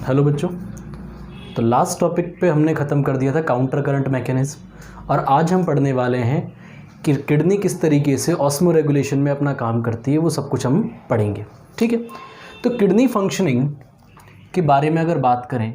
Hello बच्चों, तो last topic पे हमने ख़त्म कर दिया था काउंटर करंट मैकेनिज्म, और आज हम पढ़ने वाले हैं कि किडनी किस तरीके से ऑस्मो रेगुलेशन में अपना काम करती है, वो सब कुछ हम पढ़ेंगे। ठीक है, तो किडनी फंक्शनिंग के बारे में अगर बात करें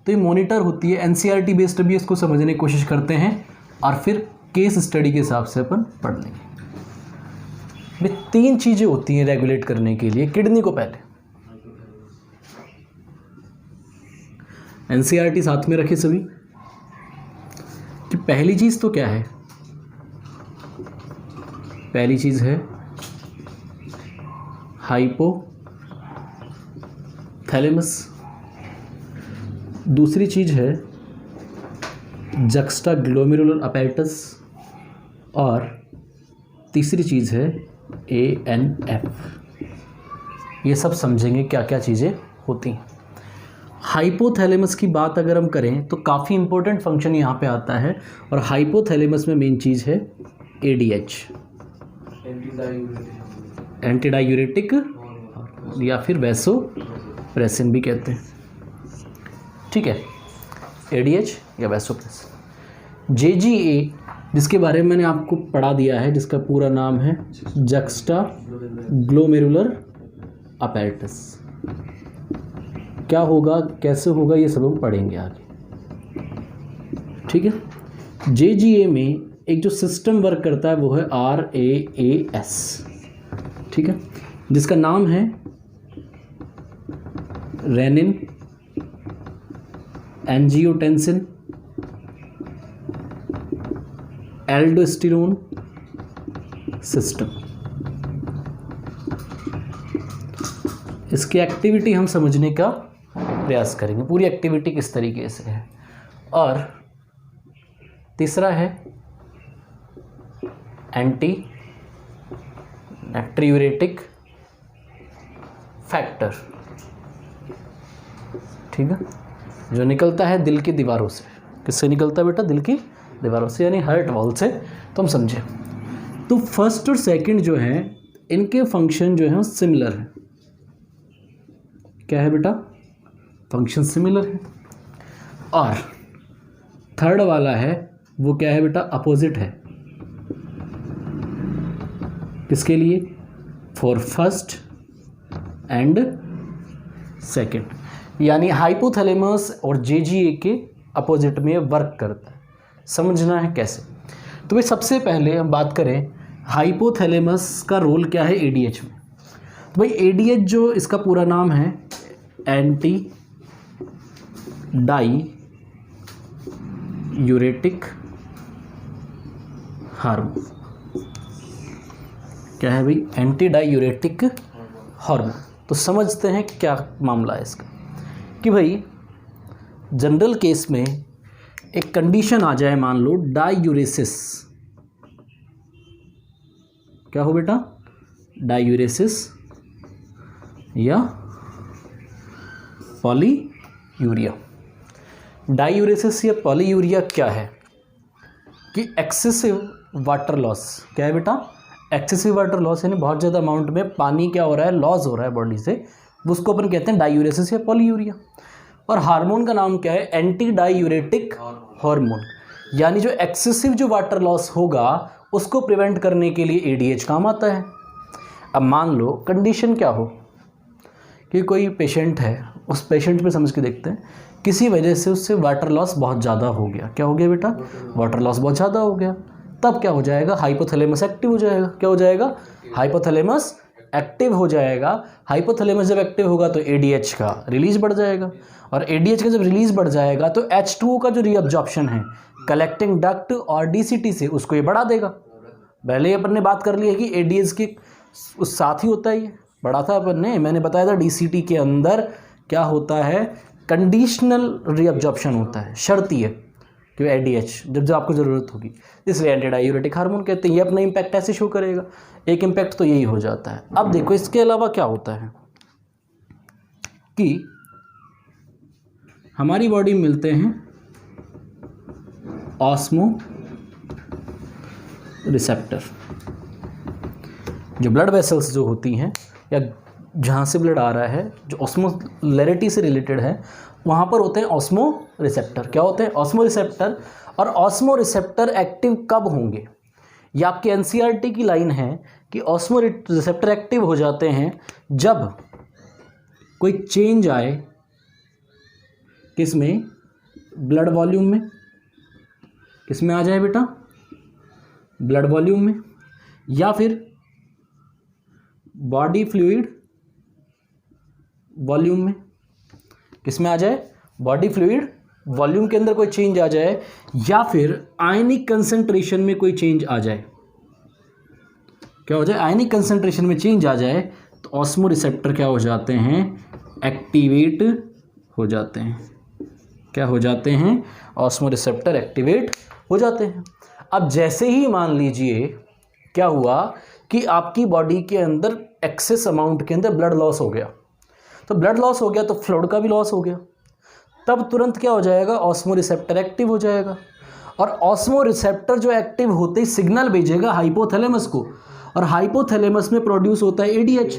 तो ये मॉनिटर होती है। एनसीईआरटी बेस्ड भी इसको समझने की कोशिश करते हैं और फिर केस स्टडी के हिसाब से अपन पढ़ लेंगे। ये 3 चीज़ें होती हैं रेगुलेट करने के लिए किडनी को। पहले एनसीईआरटी साथ में रखे सभी कि पहली चीज़ तो क्या है। पहली चीज़ है हाइपोथैलेमस, दूसरी चीज़ है जक्स्टाग्लोमेरुलर अपैरेटस, और तीसरी चीज़ है ANF। ये सब समझेंगे क्या क्या चीज़ें होती हैं। हाइपोथैलेमस की बात अगर हम करें तो काफ़ी इंपॉर्टेंट फंक्शन यहाँ पे आता है, और हाइपोथैलेमस में मेन चीज़ है ADH, एंटी डायूरेटिक या फिर वैसोप्रेसिन भी कहते हैं। ठीक है, ADH या वैसोप्रेसिन। JGA जिसके बारे में मैंने आपको पढ़ा दिया है, जिसका पूरा नाम है जक्स्टाग्लोमेरुलर अपैरेटस। क्या होगा, कैसे होगा, ये सब हम पढ़ेंगे आगे। ठीक है, JGA में एक जो सिस्टम वर्क करता है वो है RAAS। ठीक है, जिसका नाम है रेनिन एंजियोटेंसिन एल्डोस्टेरोन सिस्टम। इसकी एक्टिविटी हम समझने का प्रयास करेंगे, पूरी एक्टिविटी किस तरीके से है। और तीसरा है एंटी नाइट्रियूरेटिक फैक्टर। ठीक है, जो निकलता है दिल की दीवारों से। किससे निकलता है बेटा? दिल की दीवारों से, यानी हार्ट वॉल से। तो हम समझे, तो फर्स्ट और सेकंड जो है इनके फंक्शन जो है सिमिलर है। क्या है बेटा? फंक्शन सिमिलर है। और थर्ड वाला है वो क्या है बेटा? अपोजिट है। किसके लिए? फॉर फर्स्ट एंड सेकंड, यानी हाइपोथैलेमस और JGA के अपोजिट में वर्क करता है। समझना है कैसे। तो भाई सबसे पहले हम बात करें हाइपोथैलेमस का रोल क्या है ADH में। तो भाई ADH जो इसका पूरा नाम है एंटी डायूरेटिक हार्मोन। क्या है भाई? Anti diuretic hormone. तो समझते हैं क्या मामला है इसका, कि भाई जनरल केस में एक कंडीशन आ जाए, मान लो डायूरेसिस। क्या हो बेटा? डायूरेसिस या पॉलीयूरिया। डायूरेसिस या पॉलीयूरिया क्या है कि एक्सेसिव वाटर लॉस। क्या है बेटा? एक्सेसिव वाटर लॉस, यानी बहुत ज़्यादा अमाउंट में पानी क्या हो रहा है? लॉस हो रहा है बॉडी से, उसको अपन कहते हैं डायूरेसिस या पॉलीयूरिया। और हार्मोन का नाम क्या है? Anti diuretic hormone. यानी जो एक्सेसिव जो वाटर लॉस होगा उसको प्रिवेंट करने के लिए ADH काम आता है। अब मान लो कंडीशन क्या हो कि कोई पेशेंट है, उस पेशेंट पे समझ के देखते हैं किसी वजह से उससे वाटर लॉस बहुत ज़्यादा हो गया। क्या हो गया बेटा? वाटर लॉस बहुत ज़्यादा हो गया। तब क्या हो जाएगा? हाइपोथैलेमस एक्टिव हो जाएगा। क्या हो जाएगा? हाइपोथैलेमस एक्टिव हो जाएगा। हाइपोथैलेमस जब एक्टिव होगा तो ADH का रिलीज बढ़ जाएगा, और ADH का जब रिलीज बढ़ जाएगा तो H2O का जो रीअब्जॉर्प्शन है कलेक्टिंग डक्ट और DCT से, उसको ये बढ़ा देगा। पहले ही अपन ने बात कर ली है कि ADH के उस साथ ही होता है, ये बढ़ा था अपन ने, मैंने बताया था DCT के अंदर क्या होता है? कंडीशनल रीअब्जॉर्प्शन होता है, शर्ती है कि ADH जब आपको ज़रूरत होगी, इसलिए एंटी डायूरेटिक हार्मोन कहते हैं। ये अपना इम्पैक्ट ऐसे शो करेगा। एक इम्पैक्ट तो यही हो जाता है। अब देखो इसके अलावा क्या होता है कि हमारी बॉडी में मिलते हैं ऑस्मो रिसेप्टर। जो ब्लड वेसल्स जो होती हैं या जहाँ से ब्लड आ रहा है, जो ऑस्मोलैरिटी से रिलेटेड है, वहाँ पर होते हैं ऑस्मो रिसेप्टर। क्या होते हैं? Osmo receptor. और ऑस्मो रिसेप्टर एक्टिव कब होंगे? ये आपके एनसीईआरटी की लाइन है कि ऑस्मो रिसेप्टर एक्टिव हो जाते हैं जब कोई चेंज आए, किसमें? ब्लड वॉल्यूम में। किसमें आ जाए बेटा? ब्लड वॉल्यूम में, या फिर बॉडी फ्लूइड वॉल्यूम में। किसमें आ जाए? बॉडी फ्लूइड वॉल्यूम के अंदर कोई चेंज आ जाए, या फिर आयनिक कंसंट्रेशन में कोई चेंज आ जाए। क्या हो जाए? आयनिक कंसंट्रेशन में चेंज आ जाए तो ऑस्मो रिसेप्टर क्या हो जाते हैं? एक्टिवेट हो जाते हैं। क्या हो जाते हैं? ऑस्मो रिसेप्टर एक्टिवेट हो जाते हैं। अब जैसे ही मान लीजिए क्या हुआ कि आपकी बॉडी के अंदर एक्सेस अमाउंट के अंदर ब्लड लॉस हो गया, तो ब्लड लॉस हो गया तो फ्लूइड का भी लॉस हो गया, तब तुरंत क्या हो जाएगा? ऑस्मो रिसेप्टर एक्टिव हो जाएगा। और ऑस्मो रिसेप्टर जो एक्टिव होते ही सिग्नल भेजेगा हाइपोथैलेमस को, और हाइपोथैलेमस में प्रोड्यूस होता है एडीएच।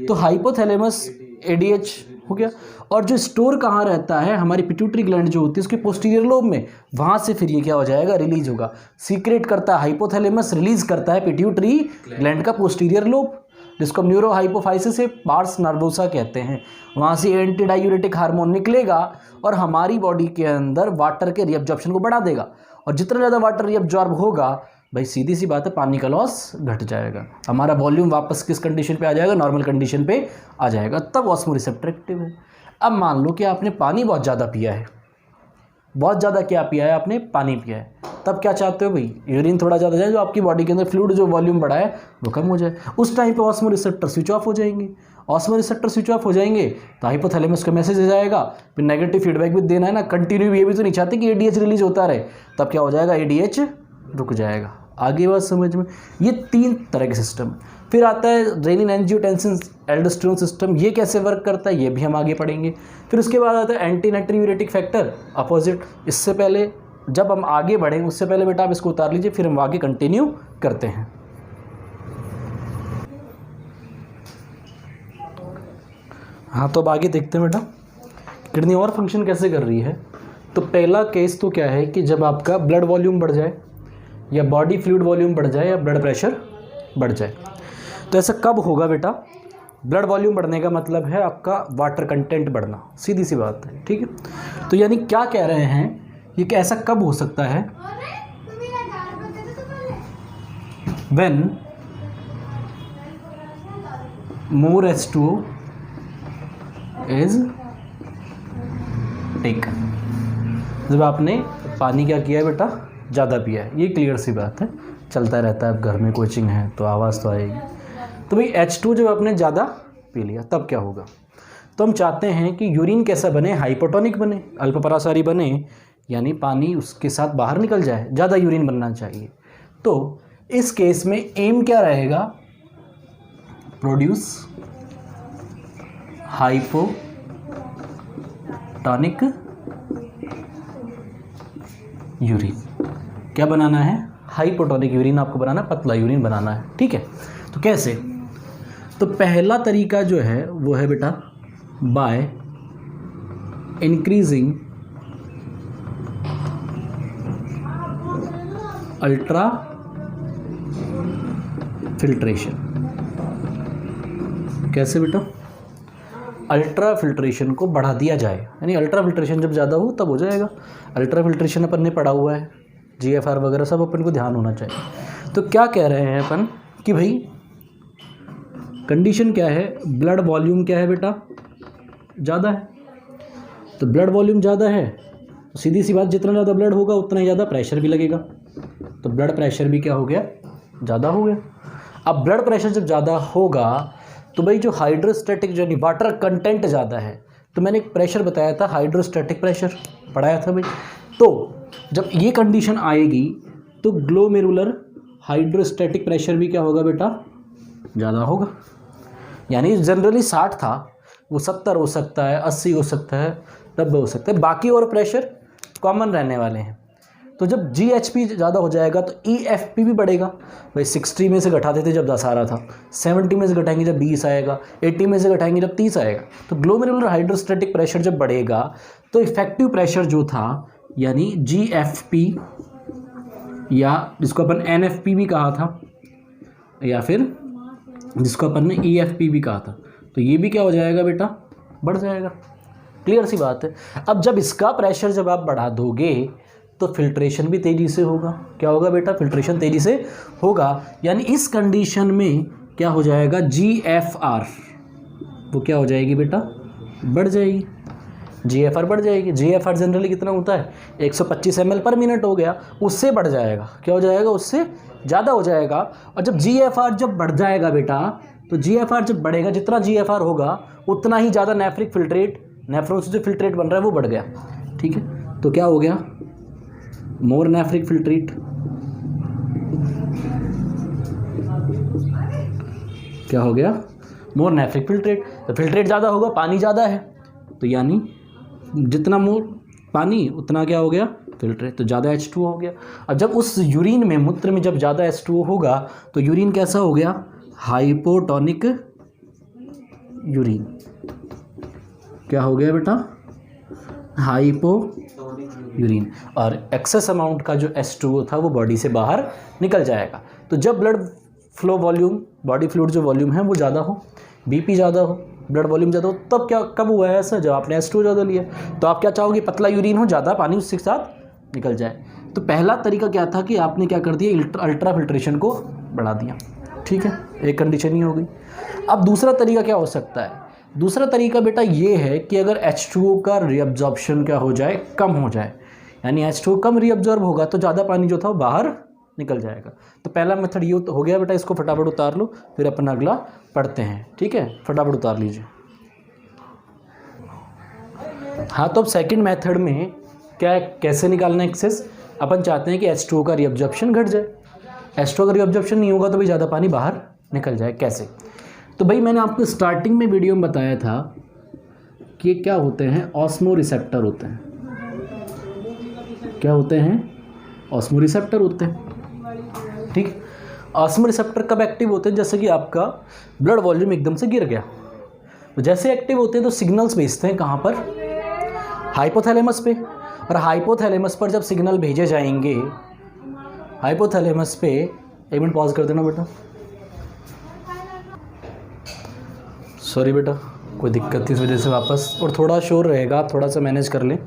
तो हाइपोथैलेमस एडीएच हो गया। और जो स्टोर कहाँ रहता है? हमारी पिट्यूटरी ग्लैंड जो होती है उसके पोस्टीरियर लोब में, वहाँ से फिर ये क्या हो जाएगा? रिलीज होगा। सीक्रेट करता है हाइपोथैलेमस, रिलीज करता है पिट्यूटरी ग्लैंड का पोस्टीरियर लोब, जिसको हम न्यूरो हाइपोफाइसिस से पार्स नर्वोसा कहते हैं। वहाँ से एंटी डायूरेटिक हार्मोन निकलेगा और हमारी बॉडी के अंदर वाटर के रीअब्जॉर्प्शन को बढ़ा देगा। और जितना ज़्यादा वाटर रीअब्जॉर्ब होगा, भाई सीधी सी बात है, पानी का लॉस घट जाएगा, हमारा वॉल्यूम वापस किस कंडीशन पे आ जाएगा? नॉर्मल कंडीशन पे आ जाएगा, तब ऑस्मो रिसेप्टर एक्टिव है। अब मान लो कि आपने पानी बहुत ज़्यादा पिया है, बहुत ज़्यादा क्या पिया है आपने? पानी पिया है, तब क्या चाहते हो भाई? यूरिन थोड़ा ज़्यादा जाए, जो आपकी बॉडी के अंदर फ्लूइड जो वॉल्यूम बढ़ा है वो कम हो जाए। उस टाइम पे ऑस्मो रिसेप्टर स्विच ऑफ हो जाएंगे। ऑस्मो रिसेप्टर स्विच ऑफ हो जाएंगे तो हाइपोथैलेमस का मैसेज आ जाएगा, फिर नेगेटिव फीडबैक भी देना है ना, कंटिन्यू। ये भी तो नहीं चाहते कि एडीएच रिलीज होता रहे, तब क्या हो जाएगा? एडीएच रुक जाएगा। आगे बात समझ में? ये 3 तरह के सिस्टम। फिर आता है रेनिन एंजियोटेंसिन एल्डोस्टेरोन सिस्टम। ये कैसे वर्क करता है ये भी हम आगे पढ़ेंगे। फिर उसके बाद आता है एंटी नाइट्रियूरेटिक फैक्टर अपोजिट। इससे पहले जब हम आगे बढ़ें उससे पहले बेटा आप इसको उतार लीजिए, फिर हम आगे कंटिन्यू करते हैं। हाँ, तो अब आगे देखते हैं बेटा किडनी और फंक्शन कैसे कर रही है। तो पहला केस तो क्या है कि जब आपका ब्लड वॉल्यूम बढ़ जाए, या बॉडी फ्लूइड वॉल्यूम बढ़ जाए, या ब्लड प्रेशर बढ़ जाए। तो ऐसा कब होगा बेटा? ब्लड वॉल्यूम बढ़ने का मतलब है आपका वाटर कंटेंट बढ़ना, सीधी सी बात है, ठीक है। तो यानी क्या कह रहे हैं ये कि ऐसा कब हो सकता है? When more H2O is taken. जब आपने पानी क्या किया है बेटा? ज़्यादा पिया है। ये क्लियर सी बात है, चलता रहता है। अब घर में कोचिंग है तो आवाज़ तो आएगी। तो भाई H2 जब आपने ज़्यादा पी लिया तब क्या होगा? तो हम चाहते हैं कि यूरिन कैसा बने? हाइपोटोनिक बने, अल्पपरासारी बने, यानी पानी उसके साथ बाहर निकल जाए, ज़्यादा यूरिन बनना चाहिए। तो इस केस में एम क्या रहेगा? Produce hypotonic urine. क्या बनाना है? हाइपोटोनिक यूरिन आपको बनाना, पतला यूरिन बनाना है, ठीक है। तो कैसे? तो पहला तरीका जो है वो है बेटा बाय इंक्रीजिंग अल्ट्रा फिल्ट्रेशन। कैसे बेटा? अल्ट्रा फिल्ट्रेशन को बढ़ा दिया जाए, यानी अल्ट्रा फिल्ट्रेशन जब ज़्यादा हो तब हो जाएगा। अल्ट्रा फिल्ट्रेशन अपन ने पढ़ा हुआ है, GFR वगैरह सब अपन को ध्यान होना चाहिए। तो क्या कह रहे हैं अपन कि भाई कंडीशन क्या है? ब्लड वॉल्यूम क्या है बेटा? ज़्यादा है। तो ब्लड वॉल्यूम ज़्यादा है तो सीधी सी बात, जितना ज़्यादा ब्लड होगा उतना ही ज़्यादा प्रेशर भी लगेगा। तो ब्लड प्रेशर भी क्या हो गया? ज़्यादा हो गया। अब ब्लड प्रेशर जब ज़्यादा होगा तो भाई जो हाइड्रोस्टैटिक जो वाटर कंटेंट ज़्यादा है, तो मैंने एक प्रेशर बताया था, हाइड्रोस्टैटिक प्रेशर पढ़ाया था भाई। तो जब ये कंडीशन आएगी तो ग्लोमेरुलर हाइड्रोस्टैटिक प्रेशर भी क्या होगा बेटा? ज़्यादा होगा। यानी जनरली 60 था वो 70 हो सकता है, 80 हो सकता है, 90 हो सकता है, बाकी और प्रेशर कॉमन रहने वाले हैं। तो जब GHP ज़्यादा हो जाएगा तो EFP भी बढ़ेगा। भाई 60 में से घटाते थे जब 10 आ रहा था, 70 में से घटाएंगे जब 20 आएगा, 80 में से घटाएंगे जब 30 आएगा। तो ग्लोमेरुलर हाइड्रोस्टैटिक प्रेशर जब बढ़ेगा तो इफेक्टिव प्रेशर जो था यानी GFP या जिसको अपन NFP भी कहा था या फिर जिसको अपन ने EFP भी कहा था, तो ये भी क्या हो जाएगा बेटा, बढ़ जाएगा। क्लियर सी बात है। अब जब इसका प्रेशर जब आप बढ़ा दोगे तो फिल्ट्रेशन भी तेज़ी से होगा। क्या होगा बेटा, फिल्ट्रेशन तेज़ी से होगा। यानी इस कंडीशन में क्या हो जाएगा, GFR वो क्या हो जाएगी बेटा, बढ़ जाएगी। GFR बढ़ जाएगी। GFR जनरली कितना होता है, 125 ml पर मिनट हो गया, उससे बढ़ जाएगा। क्या हो जाएगा, उससे ज़्यादा हो जाएगा। और जब GFR जब बढ़ जाएगा बेटा, तो GFR जब बढ़ेगा, जितना GFR होगा उतना ही ज़्यादा नेफ्रिक फिल्ट्रेट, नेफ्रॉन से जो फिल्ट्रेट बन रहा है वो बढ़ गया। ठीक है, तो क्या हो गया, मोर नेफ्रिक फिल्ट्रेट। क्या हो गया, मोर नेफ्रिक फिल्ट्रेट। तो फिल्ट्रेट ज़्यादा होगा, पानी ज़्यादा है, तो यानी जितना मोर पानी उतना क्या हो गया, फिल्ट्रेट, तो ज़्यादा H2O हो गया। अब जब उस यूरिन में, मूत्र में जब ज़्यादा H2O होगा तो यूरिन कैसा हो गया, हाइपोटोनिक यूरिन। क्या हो गया बेटा, हाइपो यूरिन। और एक्सेस अमाउंट का जो H2O था वो बॉडी से बाहर निकल जाएगा। तो जब blood flow volume, body fluid जो वॉल्यूम है वो ज़्यादा हो, BP ज़्यादा हो, ब्लड वॉल्यूम ज़्यादा हो, तब क्या कब हुआ है ऐसा, जब आपने H2O ज़्यादा लिया। तो आप क्या चाहोगे, पतला यूरिन हो, ज़्यादा पानी उसके साथ निकल जाए। तो पहला तरीका क्या था कि आपने क्या कर दिया, अल्ट्रा फिल्ट्रेशन को बढ़ा दिया। ठीक है, एक कंडीशन ही हो गई। अब दूसरा तरीका क्या हो सकता है, दूसरा तरीका बेटा ये है कि अगर H2O का रीअब्जॉर्प्शन क्या हो जाए, कम हो जाए, यानी H2O कम रीअब्जॉर्ब होगा तो ज़्यादा पानी जो था वो बाहर निकल जाएगा। तो पहला मेथड ये हो गया बेटा, इसको फटाफट उतार लो, फिर अपन अगला पढ़ते हैं। ठीक है, फटाफट उतार लीजिए। हाँ, तो अब सेकंड मेथड में क्या, कैसे निकालना एक्सेस, अपन चाहते हैं कि H2O का रीअब्जॉर्प्शन घट जाए। H2O का रीअब्जॉर्प्शन नहीं होगा तो भी ज़्यादा पानी बाहर निकल जाए। कैसे, तो भाई मैंने आपको स्टार्टिंग में वीडियो में बताया था कि क्या होते हैं, ऑस्मो रिसेप्टर होते हैं। क्या होते हैं, ऑस्मो रिसेप्टर होते हैं। ठीक, ऑस्मो रिसेप्टर कब एक्टिव होते हैं, जैसे कि आपका ब्लड वॉल्यूम एकदम से गिर गया, तो जैसे एक्टिव होते हैं तो सिग्नल्स भेजते हैं कहाँ पर, हाइपोथैलेमस पे। और हाइपोथैलेमस पर जब सिग्नल भेजे जाएंगे, हाइपोथैलेमस पे, एक मिनट पॉज कर देना बेटा, सॉरी बेटा कोई दिक्कत थी इस वजह से वापस, और थोड़ा शोर रहेगा, आप थोड़ा सा मैनेज कर लें,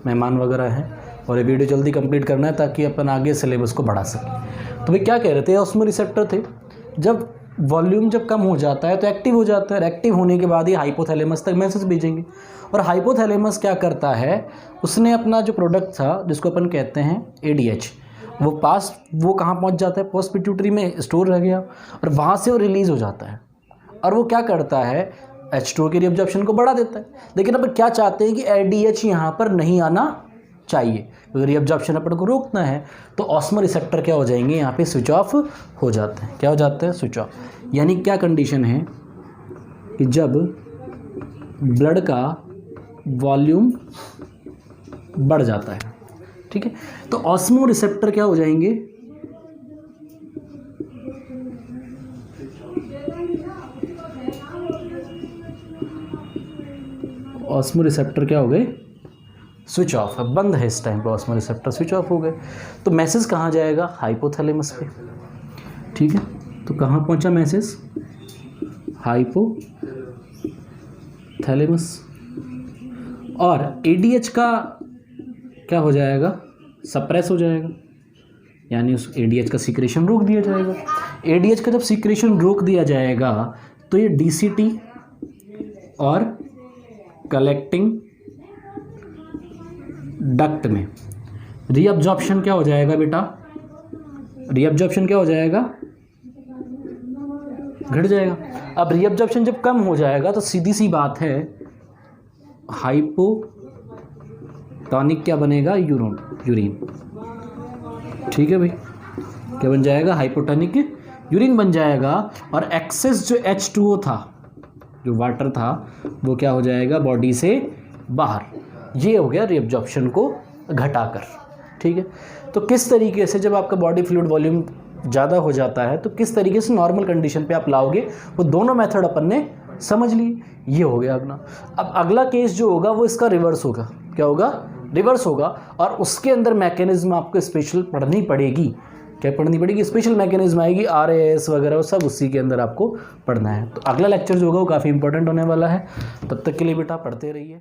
मेहमान वगैरह हैं और ये वीडियो जल्दी कंप्लीट करना है ताकि अपन आगे सिलेबस को बढ़ा सकें। तो भाई क्या कह रहे थे, उसमें रिसेप्टर थे, जब वॉल्यूम जब कम हो जाता है तो एक्टिव हो जाता है, एक्टिव होने के बाद ही हाइपोथैलेमस तक मैसेज भेजेंगे। और हाइपोथैलेमस क्या करता है, उसने अपना जो प्रोडक्ट था जिसको अपन कहते हैं ADH, वो कहाँ पहुँच जाता है, पोस्ट पिट्यूटरी में स्टोर रह गया और वहाँ से वो रिलीज़ हो जाता है। और वो क्या करता है, H2O के रीअब्जॉर्प्शन को बढ़ा देता है। लेकिन अपन क्या चाहते हैं कि ADH यहाँ पर नहीं आना चाहिए, क्योंकि रीअब्जॉर्प्शन अपन को रोकना है। तो ऑस्मो रिसेप्टर क्या हो जाएंगे, यहाँ पे स्विच ऑफ हो जाते हैं। क्या हो जाते हैं, स्विच ऑफ। यानी क्या कंडीशन है कि जब ब्लड का वॉल्यूम बढ़ जाता है, ठीक है, तो ऑस्मो रिसेप्टर क्या हो जाएंगे, ऑस्मो रिसेप्टर क्या हो गए, स्विच ऑफ है, बंद है इस टाइम पे, ऑस्मो रिसेप्टर स्विच ऑफ हो गए। तो मैसेज कहाँ जाएगा, हाइपोथैलेमस पे। ठीक है, तो कहाँ पहुँचा मैसेज, हाइपोथैलेमस। और ADH का क्या हो जाएगा, सप्रेस हो जाएगा, यानी उस ADH का सीक्रेशन रोक दिया जाएगा। ADH का जब सीक्रेशन रोक दिया जाएगा तो ये DCT और कलेक्टिंग डक्ट में रीअब्जॉर्प्शन क्या हो जाएगा बेटा, रीअब्जॉर्प्शन क्या हो जाएगा, घट जाएगा। अब रीअब्जॉर्प्शन जब कम हो जाएगा तो सीधी सी बात है, हाइपोटोनिक क्या बनेगा, यूरिन। ठीक है भाई, क्या बन जाएगा, हाइपोटोनिक यूरिन बन जाएगा। और एक्सेस जो H2O था, जो वाटर था, वो क्या हो जाएगा, बॉडी से बाहर। ये हो गया रीअब्जॉर्प्शन को घटाकर। ठीक है। तो किस तरीके से जब आपका बॉडी फ्लूइड वॉल्यूम ज़्यादा हो जाता है तो किस तरीके से नॉर्मल कंडीशन पे आप लाओगे, वो दोनों मेथड अपन ने समझ लिए। ये हो गया अगला। अब अगला केस जो होगा वो इसका रिवर्स होगा। क्या होगा? रिवर्स होगा। और उसके अंदर मैकेनिज्म आपको स्पेशल पढ़नी पड़ेगी। क्या पढ़नी पड़ेगी? स्पेशल मैकेनिज्म आएगी, RAS वगैरह, वो सब उसी के अंदर आपको पढ़ना है। तो अगला लेक्चर जो होगा वो काफ़ी इंपॉर्टेंट होने वाला है। तब तक के लिए बेटा पढ़ते रहिए।